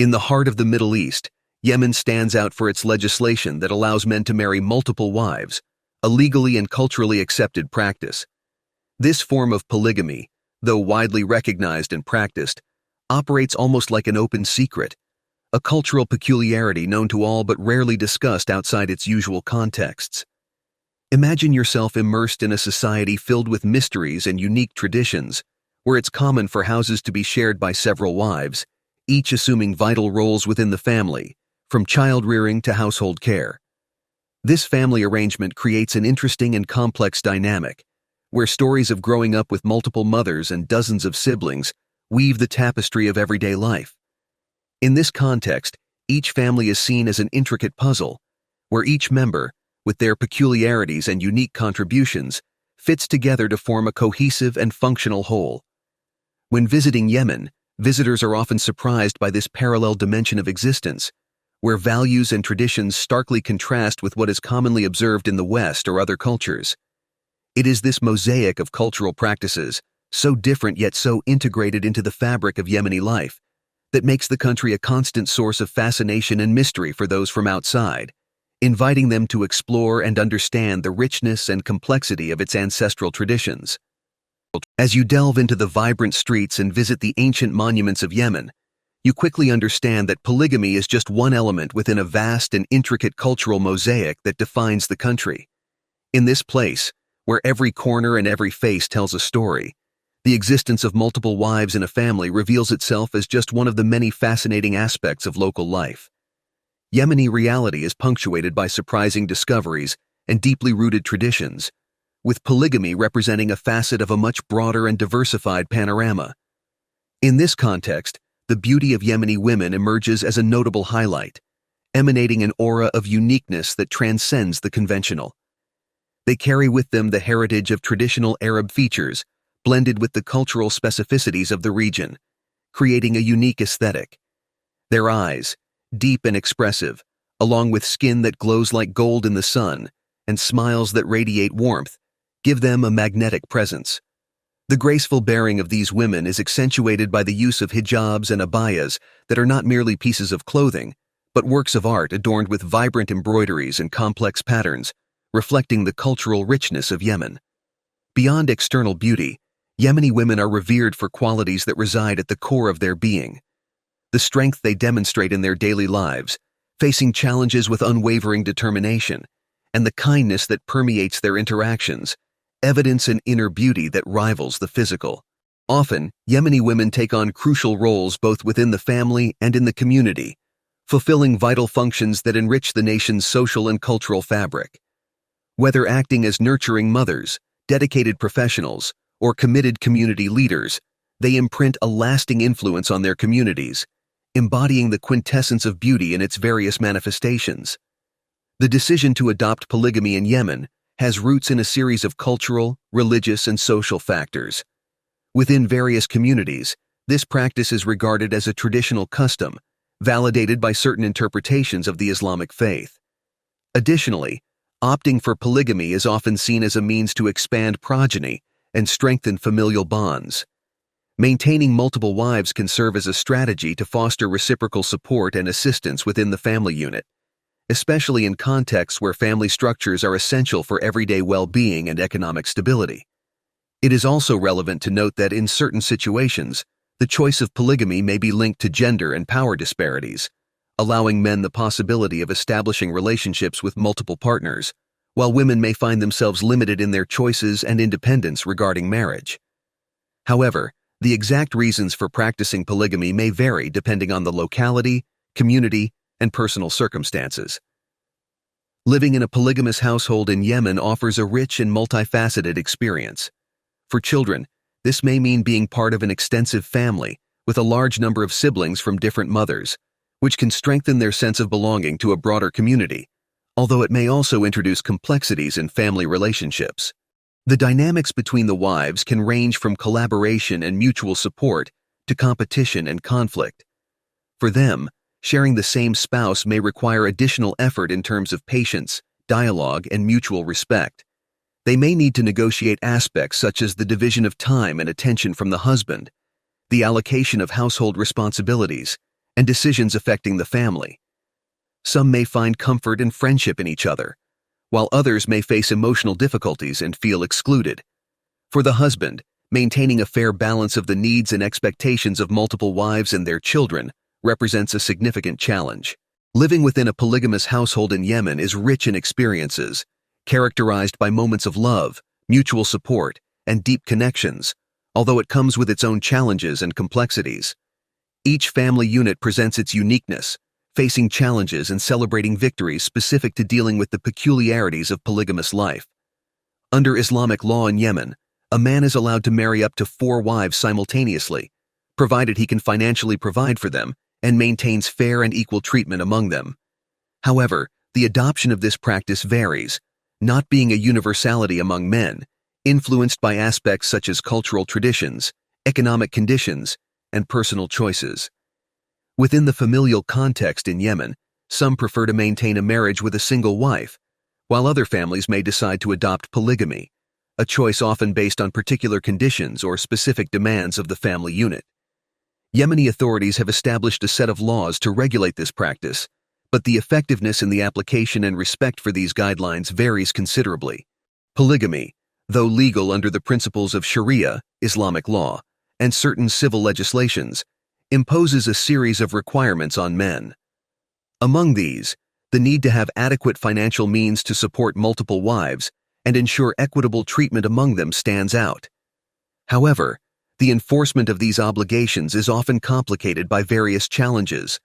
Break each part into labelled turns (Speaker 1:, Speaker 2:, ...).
Speaker 1: In the heart of the Middle East, Yemen stands out for its legislation that allows men to marry multiple wives, a legally and culturally accepted practice. This form of polygamy, though widely recognized and practiced, operates almost like an open secret, a cultural peculiarity known to all but rarely discussed outside its usual contexts. Imagine yourself immersed in a society filled with mysteries and unique traditions, where it's common for houses to be shared by several wives, each assuming vital roles within the family, from child-rearing to household care. This family arrangement creates an interesting and complex dynamic, where stories of growing up with multiple mothers and dozens of siblings weave the tapestry of everyday life. In this context, each family is seen as an intricate puzzle, where each member, with their peculiarities and unique contributions, fits together to form a cohesive and functional whole. When visiting Yemen, visitors are often surprised by this parallel dimension of existence, where values and traditions starkly contrast with what is commonly observed in the West or other cultures. It is this mosaic of cultural practices, so different yet so integrated into the fabric of Yemeni life, that makes the country a constant source of fascination and mystery for those from outside, inviting them to explore and understand the richness and complexity of its ancestral traditions. As you delve into the vibrant streets and visit the ancient monuments of Yemen, you quickly understand that polygamy is just one element within a vast and intricate cultural mosaic that defines the country. In this place, where every corner and every face tells a story, the existence of multiple wives in a family reveals itself as just one of the many fascinating aspects of local life. Yemeni reality is punctuated by surprising discoveries and deeply rooted traditions, with polygamy representing a facet of a much broader and diversified panorama. In this context, the beauty of Yemeni women emerges as a notable highlight, emanating an aura of uniqueness that transcends the conventional. They carry with them the heritage of traditional Arab features, blended with the cultural specificities of the region, creating a unique aesthetic. Their eyes, deep and expressive, along with skin that glows like gold in the sun, and smiles that radiate warmth, give them a magnetic presence. The graceful bearing of these women is accentuated by the use of hijabs and abayas that are not merely pieces of clothing, but works of art adorned with vibrant embroideries and complex patterns, reflecting the cultural richness of Yemen. Beyond external beauty, Yemeni women are revered for qualities that reside at the core of their being. The strength they demonstrate in their daily lives, facing challenges with unwavering determination, and the kindness that permeates their interactions, evidence an inner beauty that rivals the physical. Often, Yemeni women take on crucial roles both within the family and in the community, fulfilling vital functions that enrich the nation's social and cultural fabric. Whether acting as nurturing mothers, dedicated professionals, or committed community leaders, they imprint a lasting influence on their communities, embodying the quintessence of beauty in its various manifestations. The decision to adopt polygamy in Yemen has roots in a series of cultural, religious, and social factors. Within various communities, this practice is regarded as a traditional custom, validated by certain interpretations of the Islamic faith. Additionally, opting for polygamy is often seen as a means to expand progeny and strengthen familial bonds. Maintaining multiple wives can serve as a strategy to foster reciprocal support and assistance within the family unit, especially in contexts where family structures are essential for everyday well-being and economic stability. It is also relevant to note that in certain situations, the choice of polygamy may be linked to gender and power disparities, allowing men the possibility of establishing relationships with multiple partners, while women may find themselves limited in their choices and independence regarding marriage. However, the exact reasons for practicing polygamy may vary depending on the locality, community, and personal circumstances. Living in a polygamous household in Yemen offers a rich and multifaceted experience. For children, this may mean being part of an extensive family with a large number of siblings from different mothers, which can strengthen their sense of belonging to a broader community, although it may also introduce complexities in family relationships. The dynamics between the wives can range from collaboration and mutual support to competition and conflict. For them, sharing the same spouse may require additional effort in terms of patience, dialogue, and mutual respect. They may need to negotiate aspects such as the division of time and attention from the husband, the allocation of household responsibilities, and decisions affecting the family. Some may find comfort and friendship in each other, while others may face emotional difficulties and feel excluded. For the husband, maintaining a fair balance of the needs and expectations of multiple wives and their children represents a significant challenge. Living within a polygamous household in Yemen is rich in experiences, characterized by moments of love, mutual support, and deep connections, although it comes with its own challenges and complexities. Each family unit presents its uniqueness, facing challenges and celebrating victories specific to dealing with the peculiarities of polygamous life. Under Islamic law in Yemen, a man is allowed to marry up to 4 wives simultaneously, provided he can financially provide for them and maintains fair and equal treatment among them. However, the adoption of this practice varies, not being a universality among men, influenced by aspects such as cultural traditions, economic conditions, and personal choices. Within the familial context in Yemen, some prefer to maintain a marriage with a single wife, while other families may decide to adopt polygamy, a choice often based on particular conditions or specific demands of the family unit. Yemeni authorities have established a set of laws to regulate this practice, but the effectiveness in the application and respect for these guidelines varies considerably. Polygamy, though legal under the principles of Sharia, Islamic law, and certain civil legislations, imposes a series of requirements on men. Among these, the need to have adequate financial means to support multiple wives and ensure equitable treatment among them stands out. However, the enforcement of these obligations is often complicated by various challenges,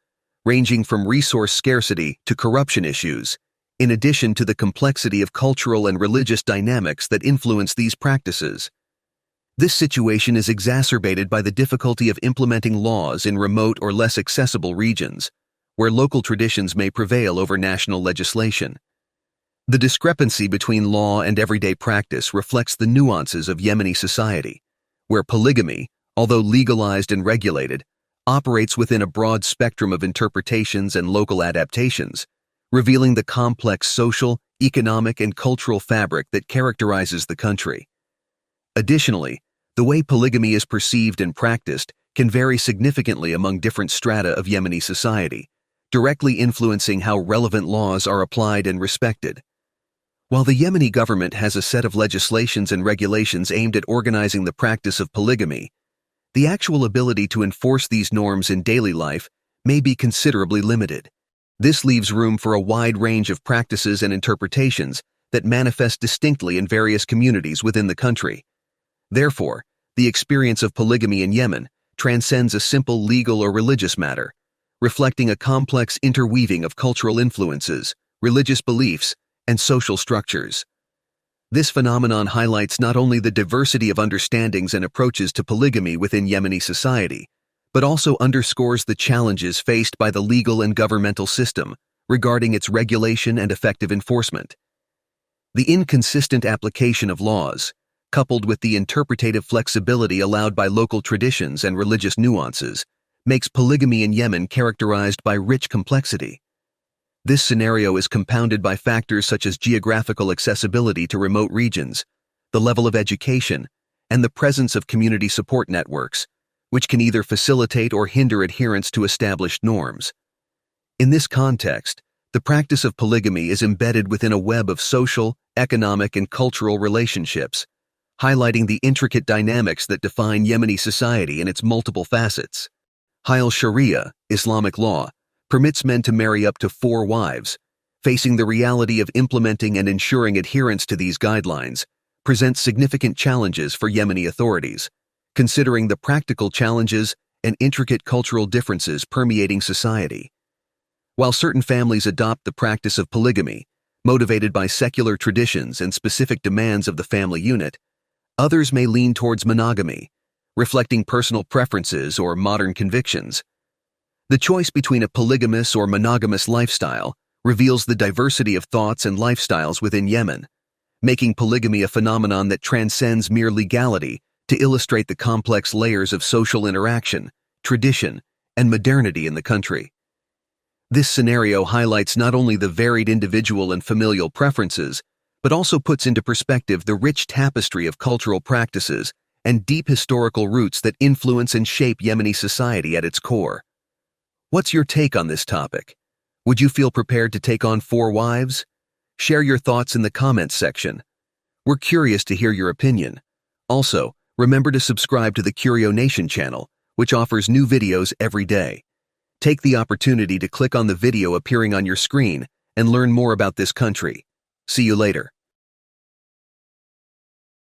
Speaker 1: ranging from resource scarcity to corruption issues, in addition to the complexity of cultural and religious dynamics that influence these practices. This situation is exacerbated by the difficulty of implementing laws in remote or less accessible regions, where local traditions may prevail over national legislation. The discrepancy between law and everyday practice reflects the nuances of Yemeni society, where polygamy, although legalized and regulated, operates within a broad spectrum of interpretations and local adaptations, revealing the complex social, economic, and cultural fabric that characterizes the country. Additionally, the way polygamy is perceived and practiced can vary significantly among different strata of Yemeni society, directly influencing how relevant laws are applied and respected. While the Yemeni government has a set of legislations and regulations aimed at organizing the practice of polygamy, the actual ability to enforce these norms in daily life may be considerably limited. This leaves room for a wide range of practices and interpretations that manifest distinctly in various communities within the country. Therefore, the experience of polygamy in Yemen transcends a simple legal or religious matter, reflecting a complex interweaving of cultural influences, religious beliefs, and social structures. This phenomenon highlights not only the diversity of understandings and approaches to polygamy within Yemeni society, but also underscores the challenges faced by the legal and governmental system regarding its regulation and effective enforcement. The inconsistent application of laws, coupled with the interpretative flexibility allowed by local traditions and religious nuances, makes polygamy in Yemen characterized by rich complexity. This scenario is compounded by factors such as geographical accessibility to remote regions, the level of education, and the presence of community support networks, which can either facilitate or hinder adherence to established norms. In this context, the practice of polygamy is embedded within a web of social, economic, and cultural relationships, highlighting the intricate dynamics that define Yemeni society in its multiple facets. While Sharia, Islamic law, permits men to marry up to 4 wives, facing the reality of implementing and ensuring adherence to these guidelines presents significant challenges for Yemeni authorities, considering the practical challenges and intricate cultural differences permeating society. While certain families adopt the practice of polygamy, motivated by secular traditions and specific demands of the family unit, others may lean towards monogamy, reflecting personal preferences or modern convictions. The choice between a polygamous or monogamous lifestyle reveals the diversity of thoughts and lifestyles within Yemen, making polygamy a phenomenon that transcends mere legality to illustrate the complex layers of social interaction, tradition, and modernity in the country. This scenario highlights not only the varied individual and familial preferences, but also puts into perspective the rich tapestry of cultural practices and deep historical roots that influence and shape Yemeni society at its core. What's your take on this topic? Would you feel prepared to take on 4 wives? Share your thoughts in the comments section. We're curious to hear your opinion. Also, remember to subscribe to the CurioNation channel, which offers new videos every day. Take the opportunity to click on the video appearing on your screen and learn more about this country. See you later.